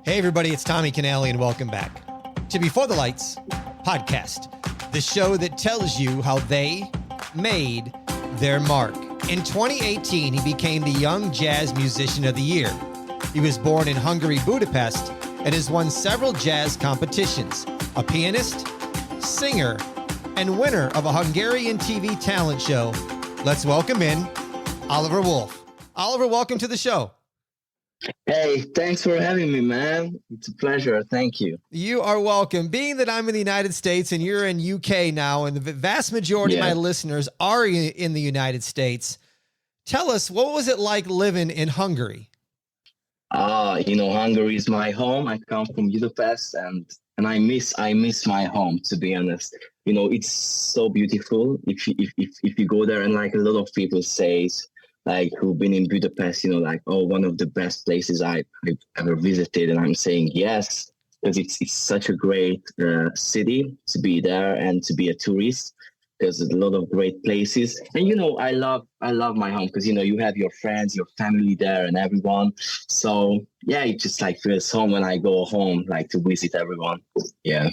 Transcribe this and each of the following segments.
Hey everybody, it's Tommy Canale and welcome back to Before the Lights podcast, the show that tells you how they made their mark. In 2018, he became the Young Jazz Musician of the Year. He was born in Hungary, Budapest, and has won several jazz competitions, a pianist, singer, and winner of a Hungarian TV Talent Show. Let's welcome in Oliver Wolf. Oliver, welcome to the show. Hey, thanks for having me, man. It's a pleasure. Thank you. You are welcome. Being that I'm in the United States and you're in UK now, and the vast majority of my listeners are in the United States, tell us, what was it like living in Hungary? Hungary is my home. I come from Budapest, and I miss my home, to be honest. It's so beautiful if you go there, and like a lot of people say, like who've been in Budapest, one of the best places I've ever visited. And I'm saying yes, because it's such a great city to be there and to be a tourist. There's a lot of great places. And, I love my home because, you have your friends, your family there and everyone. So, yeah, it just like feels home when I go home, like to visit everyone. Yeah.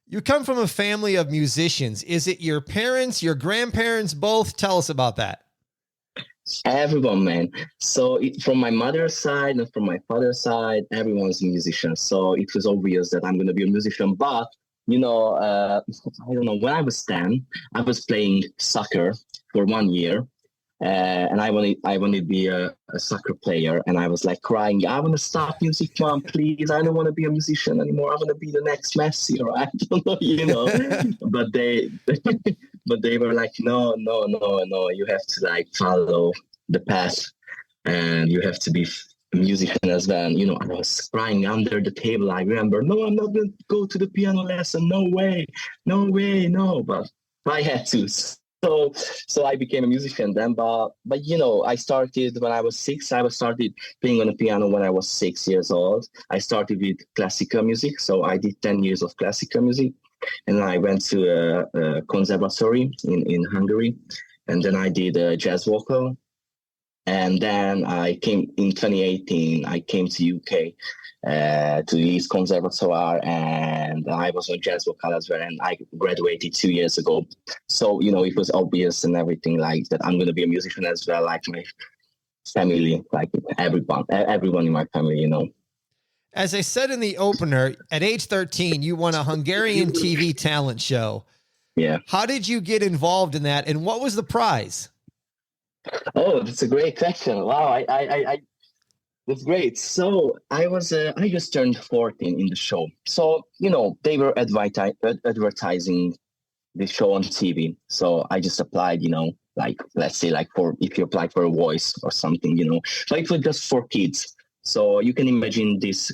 You come from a family of musicians. Is it your parents, your grandparents, both? Tell us about that. Everyone, man. So from my mother's side and from my father's side, everyone's a musician. So it was obvious that I'm going to be a musician. But, I don't know, when I was 10, I was playing soccer for 1 year. And I wanted to be a soccer player. And I was like crying, I want to stop music, mom, please. I don't want to be a musician anymore. I want to be the next Messi, or I don't know, But they were like, no, you have to like follow the path and you have to be a musician as well. I was crying under the table. I remember, no, I'm not going to go to the piano lesson. No way, no. But I had to. So I became a musician then, but I started when I was 6. I started playing on the piano when I was 6 years old. I started with classical music, so I did 10 years of classical music, and I went to a conservatory in Hungary, and then I did jazz vocal, and then I came in 2018. I came to UK. To Leeds Conservatoire, and I was on jazz vocal as well, and I graduated 2 years ago. So, it was obvious and everything like that I'm going to be a musician as well, like my family, like everyone in my family, As I said in the opener, at age 13, you won a Hungarian TV talent show. Yeah. How did you get involved in that, and what was the prize? Oh, that's a great question. Wow, that's great. So I just turned 14 in the show. So, they were advertising the show on TV. So I just applied, like, let's say like if you apply for a voice or something, so it was just for kids. So you can imagine this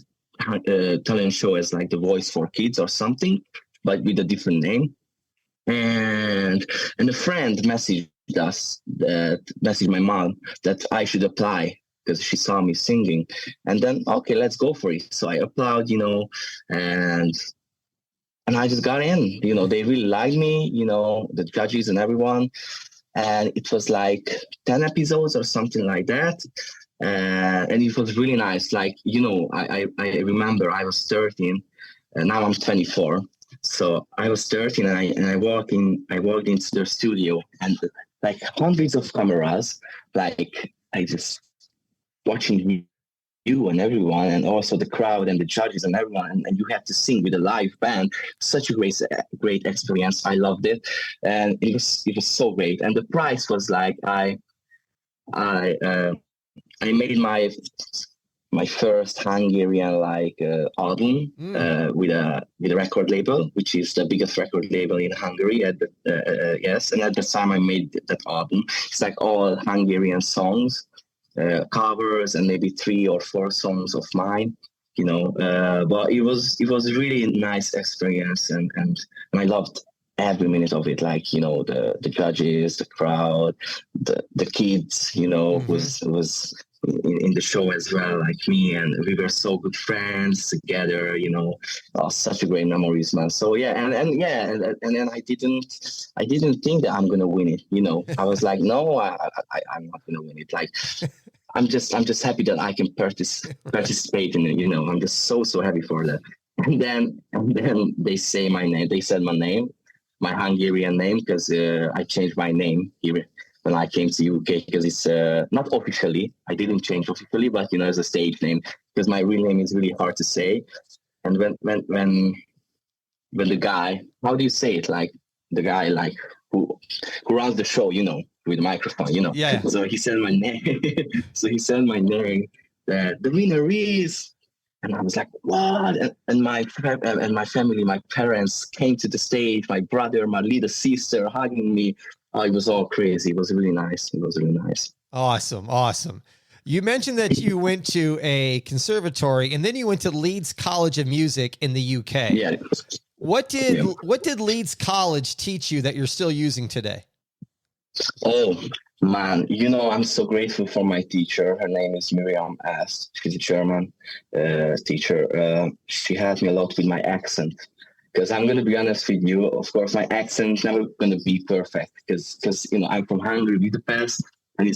talent show as like The Voice for Kids or something, but with a different name. And a friend messaged my mom that I should apply, because she saw me singing, and then, okay, let's go for it. So I applied, and I just got in. They really liked me, the judges and everyone. And it was like 10 episodes or something like that. And it was really nice. Like, I remember I was 13 and now I'm 24. So I was 13 and I walked into their studio, and like hundreds of cameras, like I just watching you and everyone, and also the crowd and the judges and everyone, and you have to sing with a live band. Such a great experience. I loved it, and it was so great. And the prize was like I made my first Hungarian album with a record label, which is the biggest record label in Hungary. And at the time I made that album. It's like all Hungarian songs. Covers and maybe 3 or 4 songs of mine, but it was really nice experience, and I loved every minute of it. Like, the judges, the crowd, the kids, was in the show as well, like me, and we were so good friends together, such a great memories, man. So yeah, and then I didn't think that I'm gonna win it, I was like, no, I'm not gonna win it. Like I'm just happy that I can participate in it. I'm just so happy for that. And then they say my name. They said my name, my Hungarian name, because I changed my name here when I came to UK, because it's not officially. I didn't change officially, but as a stage name, because my real name is really hard to say. And when the guy, how do you say it? Like the guy, like who runs the show, with the microphone, Yeah. So he said my name. That the winner is, and I was like, what? And my family, my parents came to the stage. My brother, my little sister, hugging me. Oh, it was all crazy. It was really nice. Awesome. You mentioned that you went to a conservatory and then you went to Leeds College of Music in the UK. Yeah. What did Leeds College teach you that you're still using today? Oh man, I'm so grateful for my teacher. Her name is Miriam Ast. She's a German teacher. She helped me a lot with my accent. Because I'm going to be honest with you, of course, my accent's never going to be perfect. Because I'm from Hungary, Budapest, and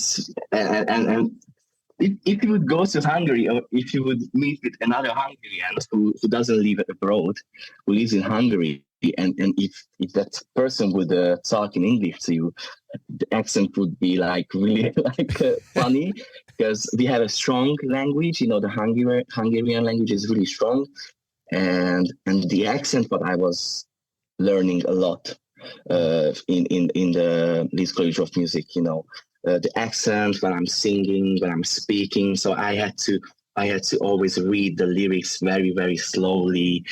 if you would go to Hungary, or if you would meet with another Hungarian who doesn't live abroad, who lives in Hungary, and if that person would talk in English to you, the accent would be like really funny, because we have a strong language. The Hungarian language is really strong, and the accent. But I was learning a lot in the Leeds College of Music. The accent when I'm singing, when I'm speaking. So I had to always read the lyrics very, very slowly,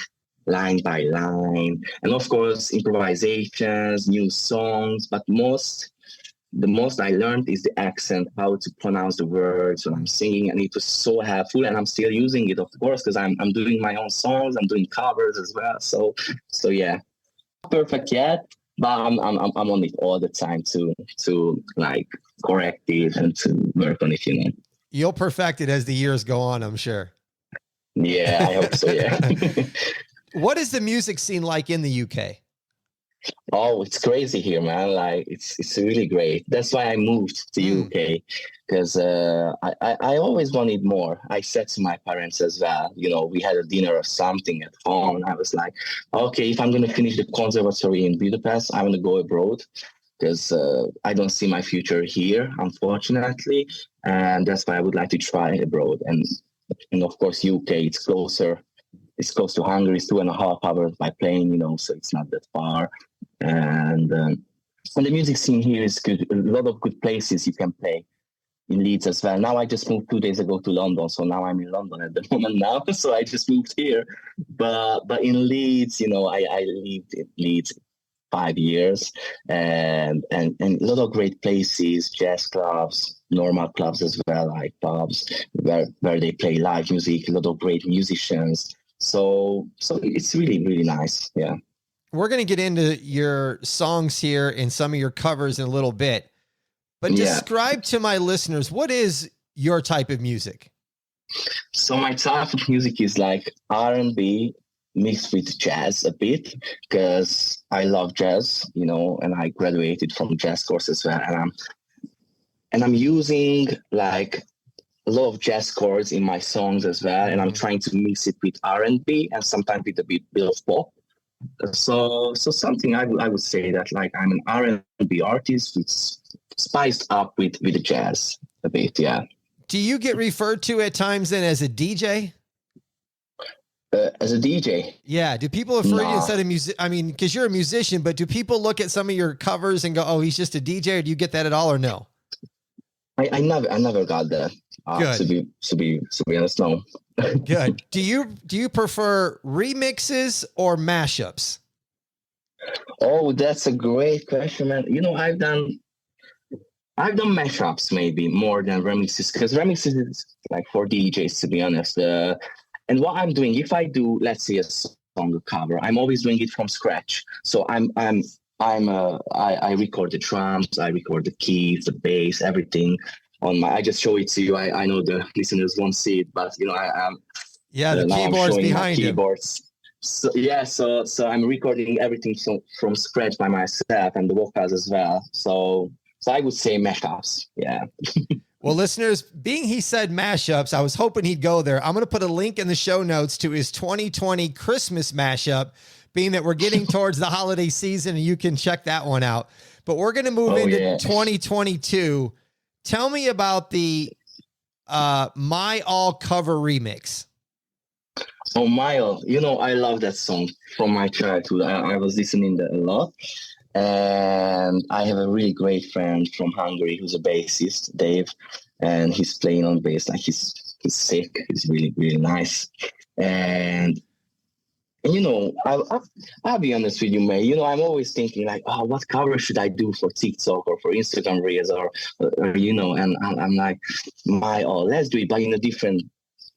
line by line. And of course, improvisations, new songs. But the most I learned is the accent, how to pronounce the words when I'm singing. And it was so helpful. And I'm still using it, of course, because I'm doing my own songs. I'm doing covers as well. So yeah, not perfect yet. But I'm on it all the time to like correct it and to work on it. You'll perfect it as the years go on, I'm sure. Yeah, I hope so. Yeah. What is the music scene like in the UK? Oh, it's crazy here, man. Like it's really great. That's why I moved to UK, because I always wanted more. I said to my parents as well, we had a dinner or something at home, and I was like, okay, if I'm going to finish the conservatory in Budapest, I want to go abroad, because I don't see my future here, unfortunately. And that's why I would like to try abroad. And of course, UK, it's closer. It's close to Hungary. It's 2.5 hours by plane, so it's not that far. And the music scene here is good. A lot of good places you can play in Leeds as well. Now I just moved 2 days ago to London, so now I'm in London at the moment now. So I just moved here. But in Leeds, I lived in Leeds 5 years, and a lot of great places, jazz clubs, normal clubs as well, like pubs where they play live music. A lot of great musicians. So it's really, really nice. Yeah. We're going to get into your songs here and some of your covers in a little bit, but describe to my listeners, what is your type of music? So my type of music is like R&B mixed with jazz a bit, because I love jazz, and I graduated from jazz course as well. And I'm using like a lot of jazz chords in my songs as well, and I'm trying to mix it with R&B and sometimes with a bit of pop. So something I would say that like I'm an R&B artist with spiced up with the jazz a bit. Yeah. Do you get referred to at times then as a DJ? As a DJ? Yeah. Do people refer to you instead of music? I mean, because you're a musician, but do people look at some of your covers and go, "Oh, he's just a DJ," or do you get that at all, or no? I never got that. To be honest, no. Good. Do you prefer remixes or mashups? Oh, that's a great question, man. I've done mashups maybe more than remixes, because remixes is like for DJs, to be honest. And what I'm doing, if I do, let's say, a song cover, I'm always doing it from scratch. So I record the drums, I record the keys, the bass, everything. I just show it to you. I know the listeners won't see it, but the keyboards behind you. So I'm recording everything from scratch by myself, and the vocals as well. So I would say mashups. Yeah. Well, listeners, being he said mashups, I was hoping he'd go there. I'm going to put a link in the show notes to his 2020 Christmas mashup, being that we're getting towards the holiday season, and you can check that one out. But we're going to move into 2022. Tell me about the My All cover remix. Oh, My All, I love that song from my childhood. I was listening to it a lot. And I have a really great friend from Hungary who's a bassist, Dave, and he's playing on bass. Like he's sick. He's really, really nice. And I'll be honest with you, May. I'm always thinking like, oh, what cover should I do for TikTok or for Instagram Reels or and I'm like, My All, let's do it, but in a different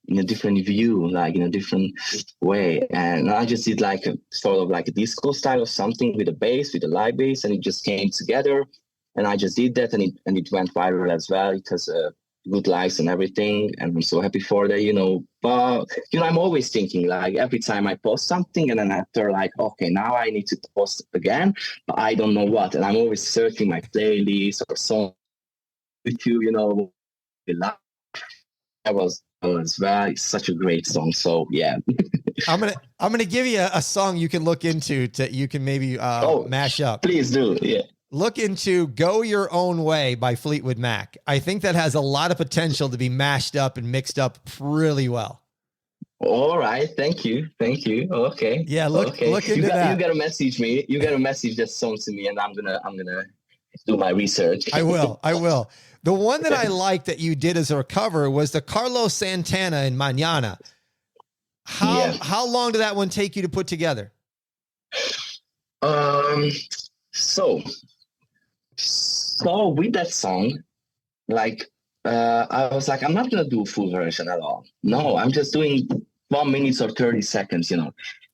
view, like in a different way. And I just did like a sort of like a disco style or something with a live bass, and it just came together. And I just did that, and it went viral as well. It has good likes and everything, and I'm so happy for that, But I'm always thinking like every time I post something, and then after like, okay, now I need to post again, but I don't know what, and I'm always searching my playlist or song YouTube, I was as well. It's such a great song. So yeah. I'm gonna give you a song you can look into you can maybe mash up. Please do. Yeah. Look into Go Your Own Way by Fleetwood Mac. I think that has a lot of potential to be mashed up and mixed up really well. All right. Thank you. Okay. Yeah. Look into that. You gotta message me. You gotta message that song to me, and I'm gonna do my research. I will. The one that I liked that you did as a cover was the Carlos Santana in Mañana. How long did that one take you to put together? So with that song, like I was like, I'm not gonna do a full version at all. No, I'm just doing 1 minute or 30 seconds,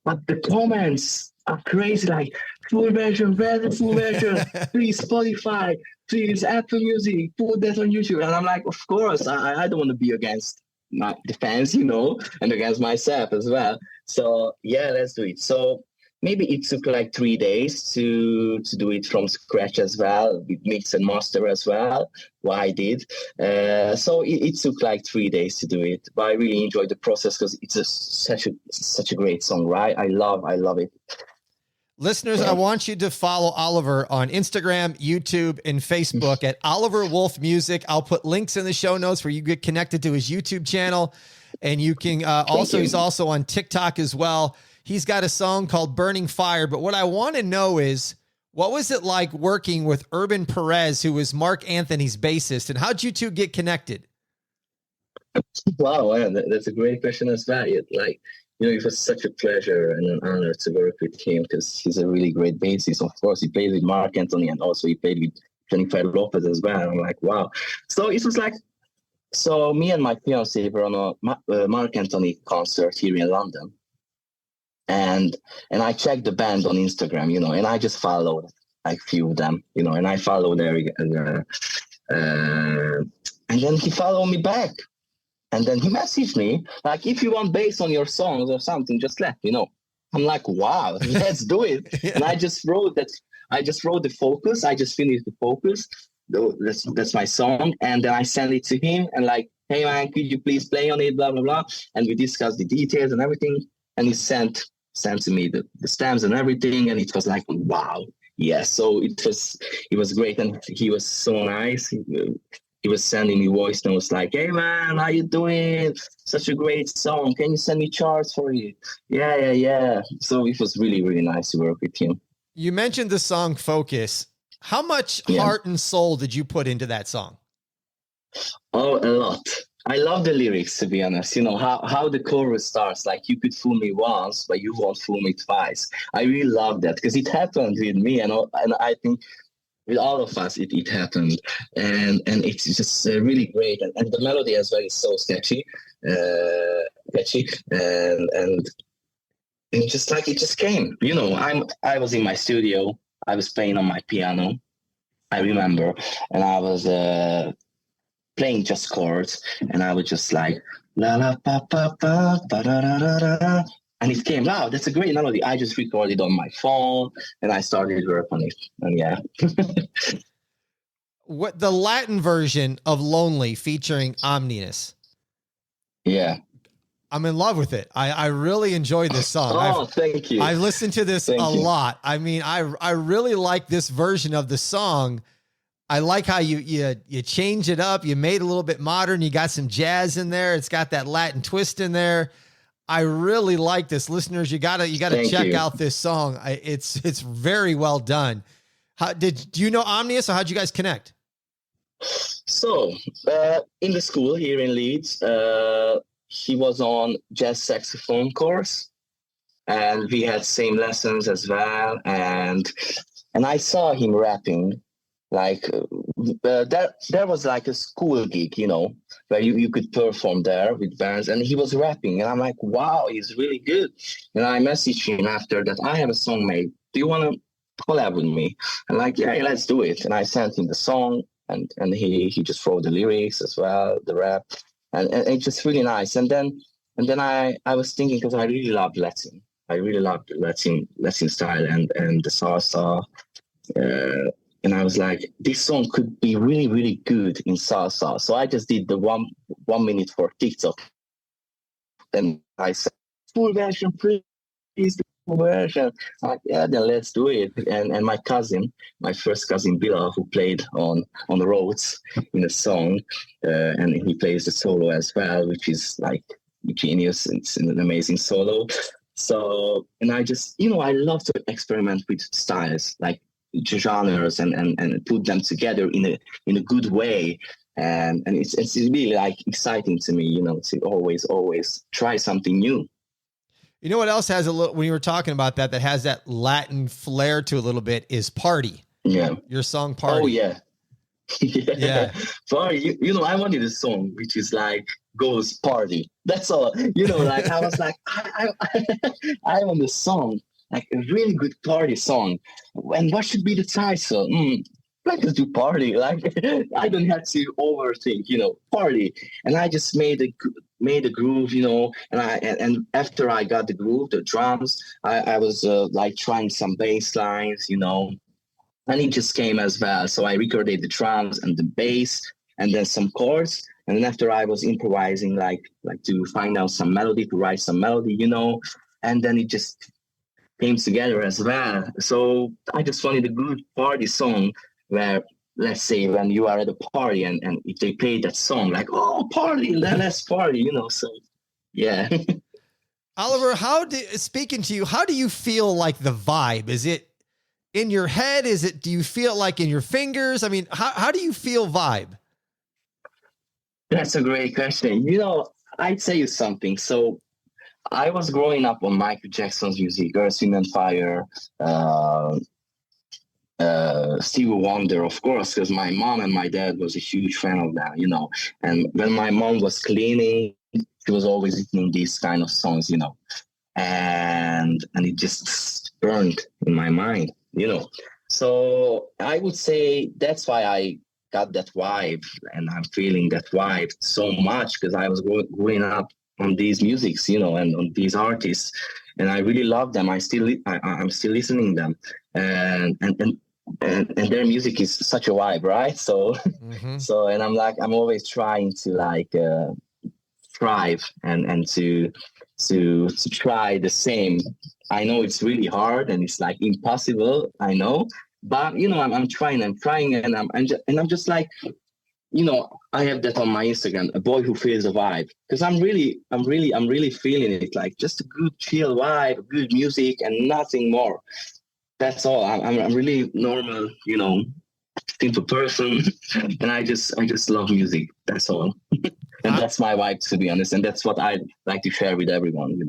But the comments are crazy, like full version, please Spotify, please Apple Music, put that on YouTube. And I'm like, of course, I don't want to be against the fans, and against myself as well. So yeah, let's do it. So maybe it took like 3 days to do it from scratch as well, with mix and master as well, what I did. So it took like 3 days to do it, but I really enjoyed the process because it's such a great song, right? I love it. Listeners, I want you to follow Oliver on Instagram, YouTube, and Facebook at Oliver Wolf Music. I'll put links in the show notes where you get connected to his YouTube channel. And you can he's also on TikTok as well. He's got a song called Burning Fire. But what I want to know is, what was it like working with Urban Perez, who was Mark Anthony's bassist, and how'd you two get connected? Wow, that's a great question as well. It was such a pleasure and an honor to work with him because he's a really great bassist. Of course, he played with Mark Anthony, and also he played with Jennifer Lopez as well. I'm like, wow. So it was like, me and my fiancé were on a Mark Anthony concert here in London. And I checked the band on Instagram, and I just followed like a few of them, and I followed and then he followed me back. And then he messaged me, like, if you want bass on your songs or something, just let me know. I'm like, wow, let's do it. Yeah. And I just wrote the focus. I just finished the focus. That's my song. And then I sent it to him and like, hey man, could you please play on it, blah, blah, blah. And we discussed the details and everything. And he sent to me the stamps and everything. And it was like, wow. Yeah. So it was great. And he was so nice. He was sending me voice notes like, hey man, how you doing? Such a great song. Can you send me charts for it? Yeah. So it was really, really nice to work with him. You mentioned the song Focus. How much heart and soul did you put into that song? Oh, a lot. I love the lyrics, to be honest. How the chorus starts, like, you could fool me once, but you won't fool me twice. I really love that because it happened with me, and I think with all of us, it happened, and it's just really great, and the melody as well is so catchy, and just like it just came. I was in my studio, I was playing on my piano, I remember, and I was playing just chords, and I was just like la la pa pa pa ba da da da da. And it came, wow, that's a great melody. I just recorded on my phone and I started to work on it. And yeah. what the Latin version of Lonely featuring Omnius. Yeah. I'm in love with it. I really enjoyed this song. Thank you. I've listened to this Thank a you. lot. I mean, I really like this version of the song. I like how you change it up. You made it a little bit modern. You got some jazz in there. It's got that Latin twist in there. I really like this. Listeners, you gotta check out this song. It's very well done. Do you know Omnius, or how'd you guys connect? So, in the school here in Leeds, he was on jazz saxophone course, and we had same lessons as well. And I saw him rapping. Like there was like a school gig, you know, where you could perform there with bands, and he was rapping, and I'm like, wow, he's really good. And I messaged him after that, I have a song made. Do you want to collab with me? And like, yeah, let's do it. And I sent him the song, and he just wrote the lyrics as well, the rap, and it's just really nice. And then I was thinking, because I really loved Latin. I really loved Latin style and the salsa. And I was like, this song could be really, really good in salsa. So I just did the one minute for TikTok. And I said, full version, please, full version. I'm like, yeah, then let's do it. And my first cousin, Bila, who played on the Rhodes in the song, and he plays the solo as well, which is like genius. It's an amazing solo. So, and I just, I love to experiment with styles, like genres, and put them together in a good way, and it's really like exciting to me, to always try something new. You know what else has a little, when you were talking about that has that Latin flair to a little bit, is Party. Yeah, your song Party. Oh yeah. Yeah. Party. I wanted a song which is like goes party. That's all. Like I was like, I want a song, like a really good party song. And what should be the title? Let's do party. Like I don't have to overthink, party. And I just made a groove, and after I got the groove, the drums, I was like trying some bass lines, and it just came as well. So I recorded the drums and the bass and then some chords. And then after I was improvising, like to find out some melody, to write some melody, and then it just came together as well. So I just wanted a good party song where, let's say, when you are at a party and if they play that song, like, oh, party, let's party, so yeah. Oliver, speaking to you, how do you feel like the vibe? Is it in your head? Do you feel like in your fingers? I mean, how do you feel vibe? That's a great question. I'd tell you something. So I was growing up on Michael Jackson's music, Earth, Wind and Fire, Stevie Wonder, of course, because my mom and my dad was a huge fan of that, And when my mom was cleaning, she was always listening these kind of songs, and it just burned in my mind, So I would say that's why I got that vibe, and I'm feeling that vibe so much, because I was growing up on these musics, and on these artists, and I really love them. I'm still listening them, and their music is such a vibe, right? So, and I'm always trying to thrive and to try the same. I know it's really hard and it's like impossible, I know, but I'm trying, and I'm just like, I have that on my Instagram, a boy who feels a vibe, because I'm really feeling it, like just a good chill vibe, good music, and nothing more. That's all. I'm really normal, simple person, and I just love music. That's all, and that's my vibe, to be honest, and that's what I like to share with everyone.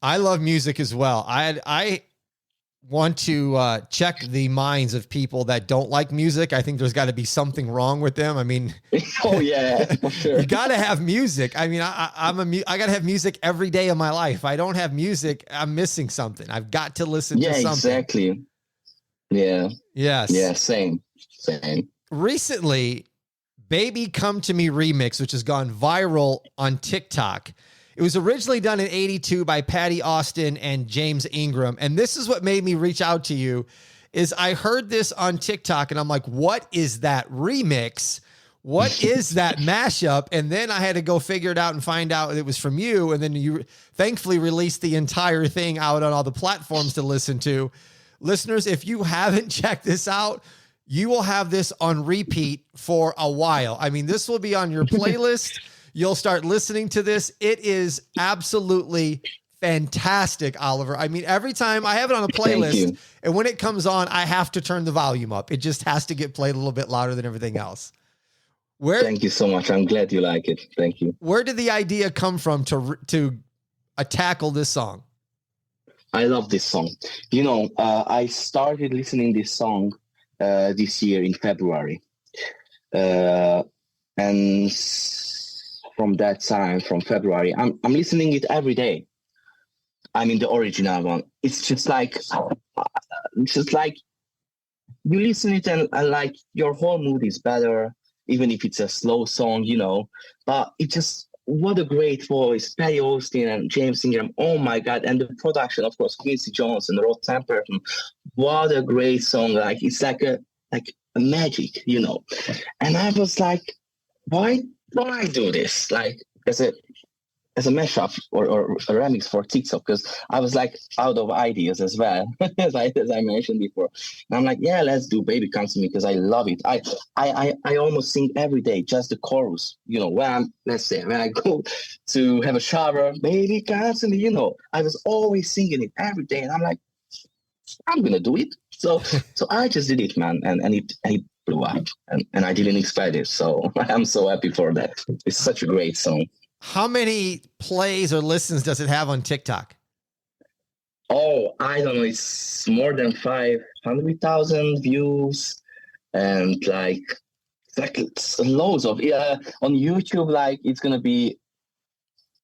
I love music as well. I want to check the minds of people that don't like music. I think there's got to be something wrong with them. I mean, oh yeah, for sure. You got to have music. I mean, I got to have music every day of my life. If I don't have music, I'm missing something. I've got to listen to something. Exactly. Yeah. Yes. Yeah. Same. Recently, Baby Come to Me remix, which has gone viral on TikTok. It was originally done in 82 by Patti Austin and James Ingram. And this is what made me reach out to you, is I heard this on TikTok and I'm like, what is that remix? What is that mashup? And then I had to go figure it out and find out it was from you. And then you thankfully released the entire thing out on all the platforms to listen to. Listeners, if you haven't checked this out, you will have this on repeat for a while. I mean, this will be on your playlist. You'll start listening to this. It is absolutely fantastic, Oliver. I mean, every time I have it on a playlist and when it comes on, I have to turn the volume up. It just has to get played a little bit louder than everything else. Thank you so much. I'm glad you like it. Thank you. Where did the idea come from to tackle this song? I love this song. You know, I started listening this song this year in February. And from that time, from February, I'm listening it every day. I mean, the original one. It's just like you listen it and like your whole mood is better, even if it's a slow song, you know. But it just, what a great voice, Patti Austin and James Ingram. Oh my God. And the production, of course, Quincy Jones and Rod Temperton. What a great song. Like, it's like a magic, you know. And I was like, why do this? Like, as a mashup or a remix for TikTok, because I was like out of ideas as well, as I mentioned before. And I'm like, yeah, let's do Baby Come to Me because I love it. I almost sing every day, just the chorus. You know, when I go to have a shower, Baby Come to Me, you know, I was always singing it every day. And I'm like, I'm gonna do it. So I just did it, man, and it blew up, and I didn't expect it. So I'm so happy for that. It's such a great song. How many plays or listens does it have on TikTok? Oh, I don't know. It's more than 500,000 views, and it's loads of on YouTube. Like, it's gonna be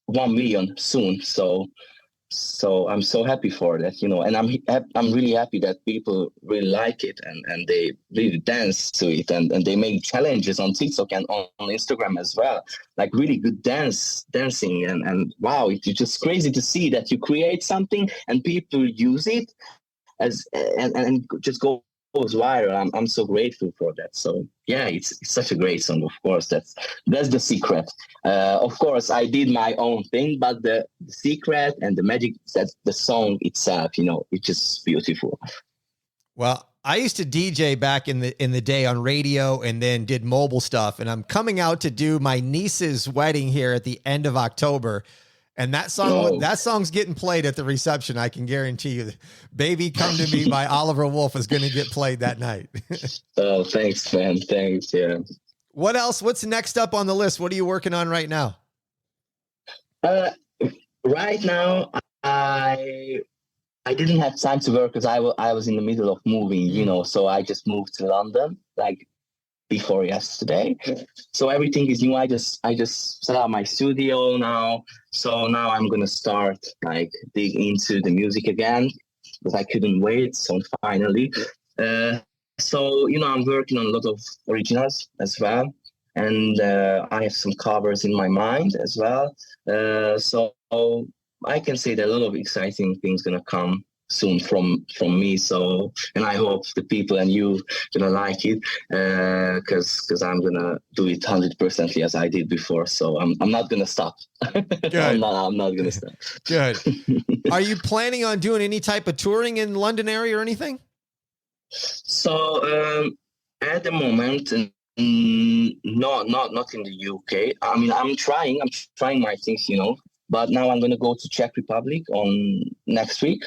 1 million soon. So I'm so happy for that, you know, and I'm really happy that people really like it and they really dance to it and they make challenges on TikTok and on Instagram as well, like really good dancing and wow, it's just crazy to see that you create something and people use it and just goes viral. I'm so grateful for that. So yeah, it's such a great song. Of course, that's the secret. Of course, I did my own thing, but the secret and the magic, that's the song itself. You know, it's just beautiful. Well, I used to DJ back in the day on radio and then did mobile stuff. And I'm coming out to do my niece's wedding here at the end of October. And that song's getting played at the reception. I can guarantee you. Baby Come to Me by Oliver Wolf is going to get played that night. Oh, thanks, man. Thanks. Yeah. What else? What's next up on the list? What are you working on right now? Right now, I didn't have time to work because I was in the middle of moving, you know, so I just moved to London like before yesterday. So everything is new. I just set up my studio now. So now I'm gonna start like dig into the music again because I couldn't wait. So finally, so you know, I'm working on a lot of originals as well, and I have some covers in my mind as well. So I can say that a lot of exciting things gonna come soon from me. So, and I hope the people and you gonna like it because I'm gonna do it 100% as I did before. So I'm not gonna stop. Good. I'm not gonna stop. Good. Are you planning on doing any type of touring in London area or anything? So at the moment, no, not in the UK. I mean, I'm trying my things, you know. But now I'm gonna go to Czech Republic on next week.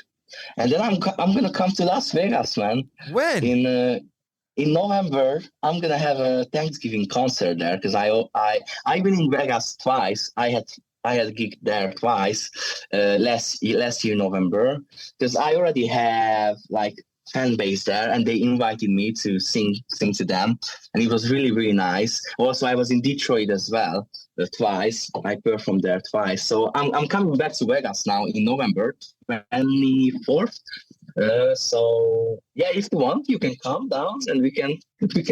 And then I'm gonna come to Las Vegas, man. When? In November, I'm gonna have a Thanksgiving concert there because I've been in Vegas twice. I had a gig there twice last year November because I already have like fan base there and they invited me to sing to them and it was really, really nice. Also, I was in Detroit as well twice. I performed there twice. So I'm coming back to Vegas now in November 24th. So yeah, if you want, you can come down and we can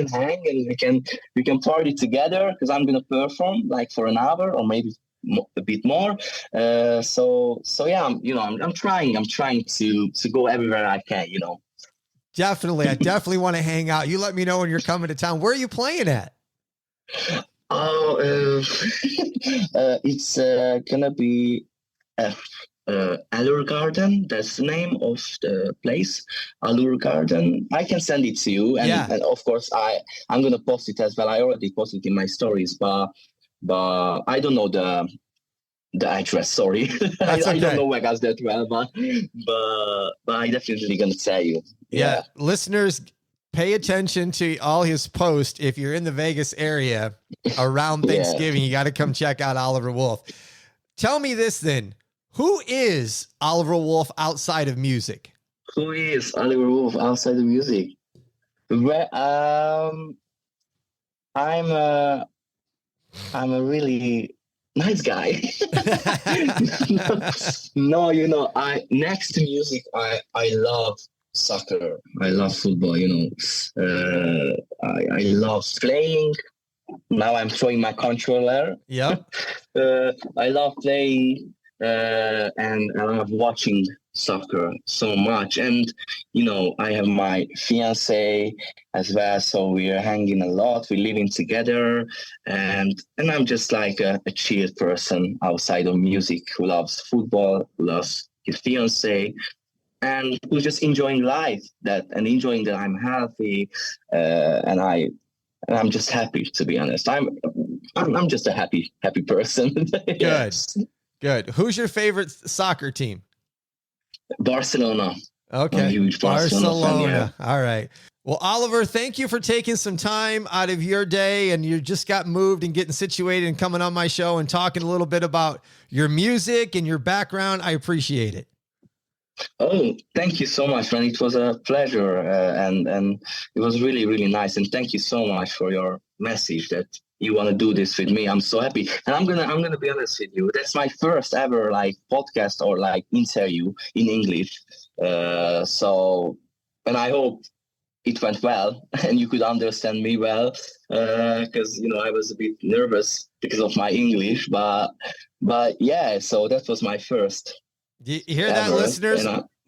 hang and we can party together because I'm gonna perform like for an hour or maybe a bit more. So yeah, I'm trying to go everywhere I can, you know. Definitely. I definitely want to hang out. You let me know when you're coming to town. Where are you playing at? Oh, it's gonna be Allure Garden. That's the name of the place, Allure Garden. I can send it to you, and of course I'm gonna post it as well. I already posted it in my stories, but I don't know the address. Sorry, That's okay. I don't know Vegas that well, but I definitely gonna tell you. Yeah, listeners, pay attention to all his posts. If you're in the Vegas area around Thanksgiving, you got to come check out Oliver Wolf. Tell me this then. Who is Oliver Wolf outside of music? Who is Oliver Wolf outside of music? Well, I'm a really nice guy. No, next to music, I love soccer. I love football, I love playing. Now I'm showing my controller. Yep. I love playing and I love watching soccer so much. And, I have my fiance as well. So we are hanging a lot. We're living together. And I'm just like a chill person outside of music who loves football, who loves his fiance, and who's just enjoying life and enjoying that I'm healthy, and I'm just happy, to be honest. I'm just a happy person. Yes. Good. Who's your favorite soccer team? Barcelona. Okay. I'm a huge Barcelona fan, yeah. All right. Well, Oliver, thank you for taking some time out of your day, and you just got moved and getting situated and coming on my show and talking a little bit about your music and your background. I appreciate it. Oh, thank you so much, man. It was a pleasure, and it was really, really nice. And thank you so much for your message that you want to do this with me. I'm so happy. And I'm gonna be honest with you. That's my first ever podcast or interview in English. So, and I hope it went well and you could understand me well, because I was a bit nervous because of my English, but yeah. So that was my first. You hear that, listeners?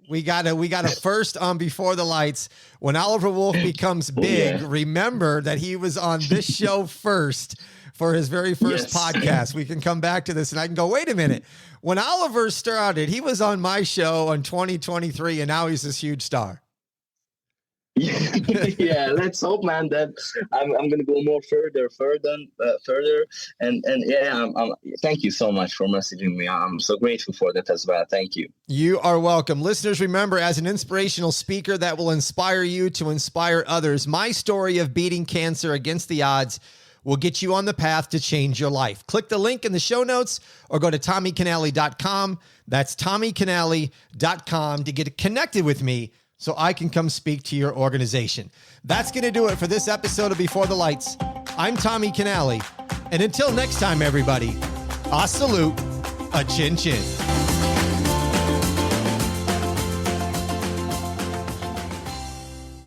We got a first on Before the Lights. When Oliver Wolf becomes big, remember that he was on this show first for his very first podcast. We can come back to this and I can go, wait a minute. When Oliver started, he was on my show in 2023 and now he's this huge star. Yeah, let's hope, man, that I'm going to go more further, and yeah, thank you so much for messaging me. I'm so grateful for that as well. Thank you. You are welcome. Listeners, remember, as an inspirational speaker that will inspire you to inspire others, my story of beating cancer against the odds will get you on the path to change your life. Click the link in the show notes or go to TommyCannally.com. That's TommyCannally.com to get connected with me so I can come speak to your organization. That's going to do it for this episode of Before the Lights. I'm Tommy Cannally. And until next time, everybody, a salute, a chin chin.